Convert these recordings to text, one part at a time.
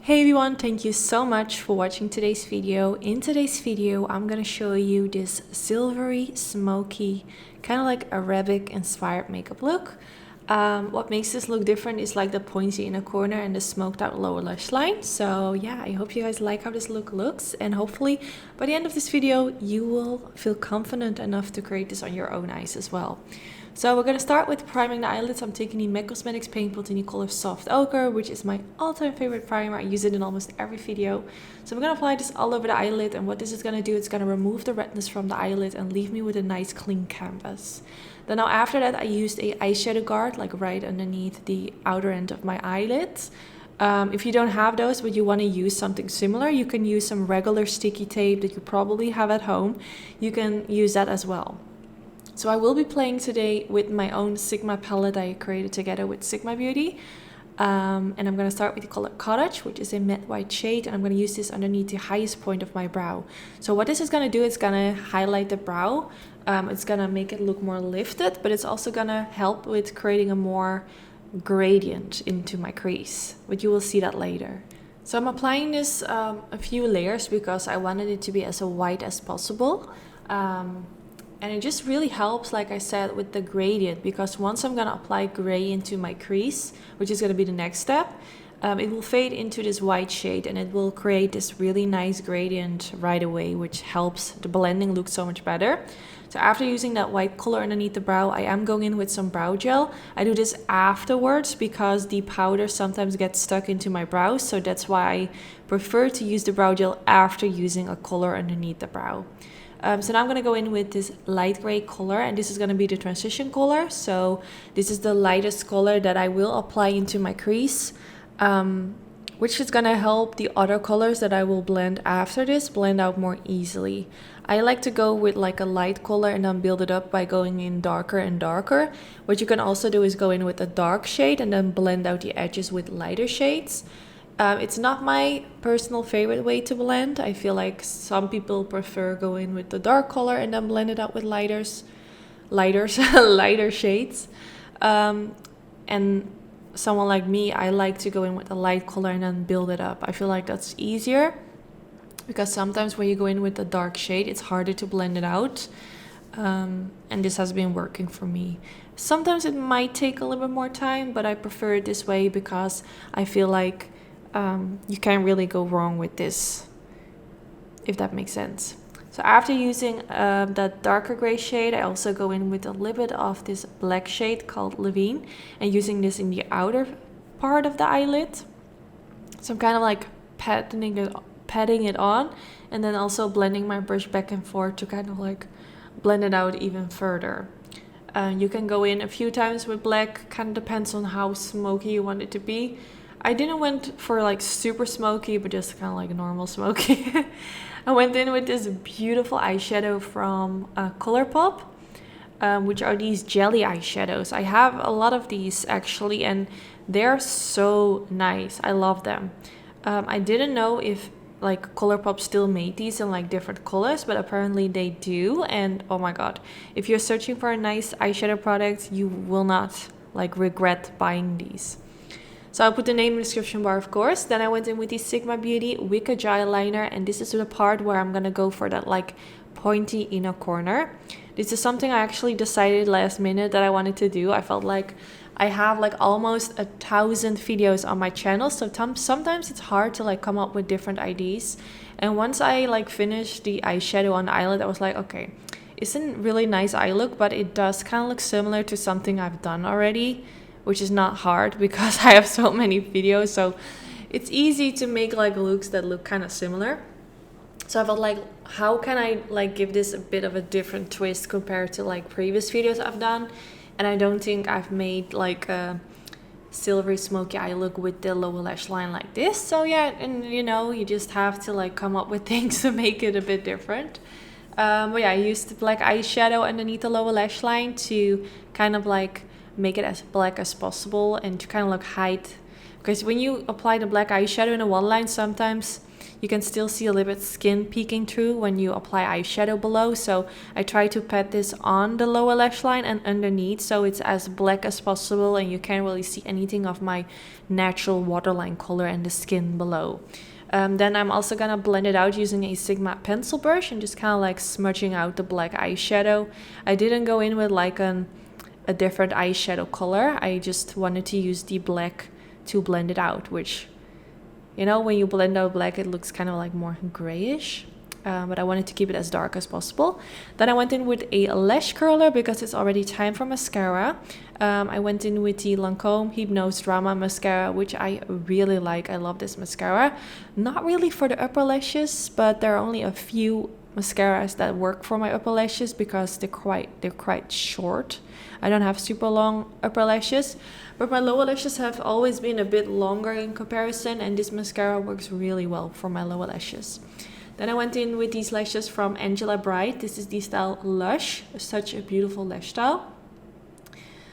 Hey everyone, thank you so much for watching today's video. In today's video, I'm gonna show you this silvery, smoky, kind of like Arabic inspired makeup look. What makes this look different is like the pointy inner corner and the smoked out lower lash line. So yeah, I hope you guys like how this look looks, and hopefully by the end of this video, you will feel confident enough to create this on your own eyes as well. So we're going to start with priming the eyelids. I'm taking the MAC Cosmetics paint pot in the color Soft Ochre, which is my all-time favorite primer. I use it in almost every video. So I'm going to apply this all over the eyelid, and what this is going to do, it's going to remove the redness from the eyelid and leave me with a nice clean canvas. Then now after that, I used a eyeshadow guard, like right underneath the outer end of my eyelids. If you don't have those, but you want to use something similar, you can use some regular sticky tape that you probably have at home. You can use that as well. So I will be playing today with my own Sigma palette I created together with Sigma Beauty. And I'm going to start with the color Cottage, which is a matte white shade. And I'm going to use this underneath the highest point of my brow. So what this is going to do, it's going to highlight the brow. It's going to make it look more lifted, but it's also going to help with creating a more gradient into my crease. But you will see that later. So I'm applying this a few layers because I wanted it to be as white as possible. And it just really helps, like I said, with the gradient, because once I'm going to apply gray into my crease, which is going to be the next step, it will fade into this white shade and it will create this really nice gradient right away, which helps the blending look so much better. So after using that white color underneath the brow, I am going in with some brow gel. I do this afterwards because the powder sometimes gets stuck into my brows, so that's why I prefer to use the brow gel after using a color underneath the brow. So now I'm going to go in with this light gray color, and this is going to be the transition color. So this is the lightest color that I will apply into my crease, which is going to help the other colors that I will blend after this blend out more easily. I like to go with like a light color and then build it up by going in darker and darker. What you can also do is go in with a dark shade and then blend out the edges with lighter shades. It's not my personal favorite way to blend. I feel like some people prefer going with the dark color and then blend it out with lighter shades. And someone like me, I like to go in with a light color and then build it up. I feel like that's easier because sometimes when you go in with a dark shade, it's harder to blend it out. And this has been working for me. Sometimes it might take a little bit more time, but I prefer it this way because I feel like you can't really go wrong with this, if that makes sense. So after using that darker gray shade, I also go in with a little bit of this black shade called Levine and using this in the outer part of the eyelid. So I'm kind of like patting it on and then also blending my brush back and forth to kind of like blend it out even further. You can go in a few times with black, kind of depends on how smoky you want it to be. I didn't went for like super smoky, but just kind of like normal smoky. I went in with this beautiful eyeshadow from Colourpop, which are these jelly eyeshadows. I have a lot of these actually, and they're so nice. I love them. I didn't know if like Colourpop still made these in like different colors, but apparently they do. And oh my god, if you're searching for a nice eyeshadow product, you will not like regret buying these. So I'll put the name in the description bar, of course. Then I went in with the Sigma Beauty Wicked eyeliner, and this is the part where I'm gonna go for that like pointy inner corner. This is something I actually decided last minute that I wanted to do. I felt like I have like almost 1,000 videos on my channel, so sometimes it's hard to like come up with different ideas. And once I like finished the eyeshadow on the eyelid, I was like, okay, it's a really nice eye look, but it does kind of look similar to something I've done already, which is not hard because I have so many videos, so it's easy to make like looks that look kind of similar. So I felt like, how can I like give this a bit of a different twist compared to like previous videos I've done? And I don't think I've made like a silvery smoky eye look with the lower lash line like this. So yeah, and you know, you just have to like come up with things to make it a bit different. But yeah, I used black eyeshadow underneath the lower lash line to kind of like make it as black as possible and to kind of like hide, because when you apply the black eyeshadow in a one line, sometimes you can still see a little bit skin peeking through when you apply eyeshadow below. So I try to pat this on the lower lash line and underneath, so it's as black as possible and you can't really see anything of my natural waterline color and the skin below. Then I'm also gonna blend it out using a Sigma pencil brush and just kind of like smudging out the black eyeshadow. I didn't go in with like a different eyeshadow color. I just wanted to use the black to blend it out, which, you know, when you blend out black it looks kind of like more grayish. But I wanted to keep it as dark as possible. Then I went in with a lash curler because it's already time for mascara. I went in with the Lancome Hypnôse Drama Mascara, which I really like. I love this mascara. Not really for the upper lashes, but there are only a few mascaras that work for my upper lashes because they're quite short. I don't have super long upper lashes, but my lower lashes have always been a bit longer in comparison, and this mascara works really well for my lower lashes. Then I went in with these lashes from Angela Bright. This is the style Lush, such a beautiful lash style.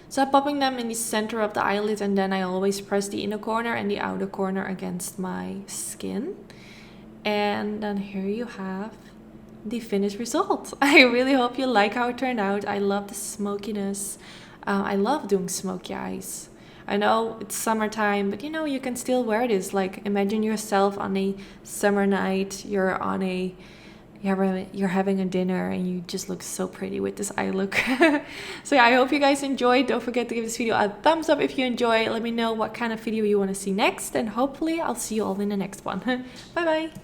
So I'm popping them in the center of the eyelid, and then I always press the inner corner and the outer corner against my skin. And then here you have the finished result. I really hope you like how it turned out. I love the smokiness. I love doing smoky eyes. I know it's summertime, but you know, you can still wear this. Like, imagine yourself on a summer night, you're having a dinner and you just look so pretty with this eye look. So yeah, I hope you guys enjoyed. Don't forget to give this video a thumbs up if you enjoy. Let me know what kind of video you want to see next, and hopefully I'll see you all in the next one. Bye bye.